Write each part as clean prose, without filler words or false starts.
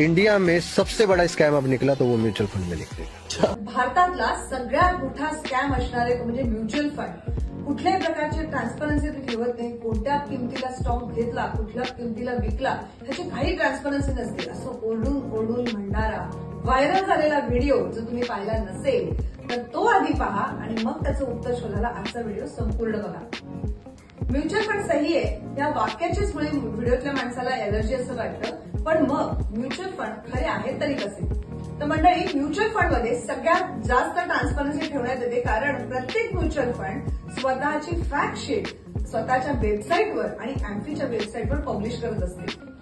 India में सबसे बड़ा स्कैम अब निकला तो वो म्यूचुअल फंड में निकलेगा। भारतातला सगळ्यात मोठा स्कॅम असणारे म्हणजे म्युच्युअल फंड. कुठल्याही प्रकारची ट्रान्सपरन्सी ते ठेवत नाही. कोणत्या किमतीला स्टॉक घेतला, कुठल्या किमतीला विकला, ह्याची काही ट्रान्सपरन्सी नसते. असं ओरडून ओरडून म्हणणारा व्हायरल झालेला व्हिडिओ जर तुम्ही पाहिला नसेल तर तो आधी पहा आणि मग त्याचं उत्तर शोधायला आजचा व्हिडिओ संपूर्ण बघा. म्युच्युअल फंड सही आहे या वाक्याचीच मुळे व्हिडिओतल्या माणसाला एलर्जी असं वाटतं. पण मग म्युच्युअल फंड खरे आहेत तरी कसे? तर मंडळी, म्युच्युअल फंडमध्ये सगळ्यात जास्त ट्रान्सपरन्सी ठेवण्यात येते, कारण प्रत्येक म्युच्युअल फंड स्वतःची फॅक्ट शीट स्वतःच्या वेबसाईटवर आणि अँफीच्या वेबसाईटवर पब्लिश करत असते.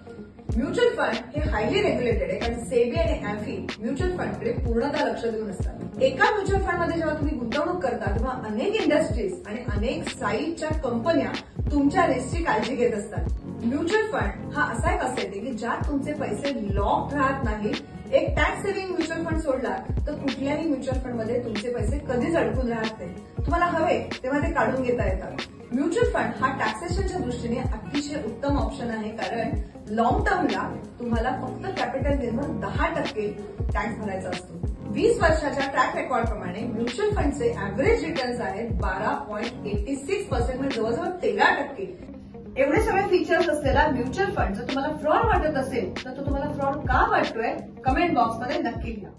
म्युच्युअल फंड हे हायली रेग्युलेटेड आहे, कारण सेबी आणि अँफी म्युच्युअल फंडकडे पूर्णतः लक्ष देऊन असतात. एका म्युच्युअल फंडमध्ये जेव्हा तुम्ही गुंतवणूक करता तेव्हा अनेक इंडस्ट्रीज आणि अनेक साईटच्या कंपन्या तुमच्या रिस्कची काळजी घेत असतात. म्युच्युअल फंड हा असा एक असेल की ज्यात तुमचे पैसे लॉक राहत नाहीत. एक टॅक्स सेव्हिंग म्युच्युअल फंड सोडला तर कुठल्याही म्युच्युअल फंडमध्ये तुमचे पैसे कधीच अडकून राहत नाही. तुम्हाला हवे तेव्हा ते काढून घेता येतात. म्युच्युअल फंड हा टॅक्सेशनच्या दृष्टीने अतिशय उत्तम ऑप्शन आहे, कारण लॉंग टर्मला तुम्हाला फक्त कॅपिटल गेनवर 10% टॅक्स भरायचा असतो. 20 वर्षाच्या ट्रॅक रेकॉर्ड प्रमाणे म्युच्युअल फंडचे ऍव्हरेज रिटर्न्स आहेत 12.86%, म्हणजे जवळजवळ 13%. एवढे सगळे फीचर्स असलेला म्युच्युअल फंड जर तुम्हाला फ्रॉड वाटत असेल तर तो तुम्हाला फ्रॉड का वाटतोय कमेंट बॉक्समध्ये नक्की लिहा.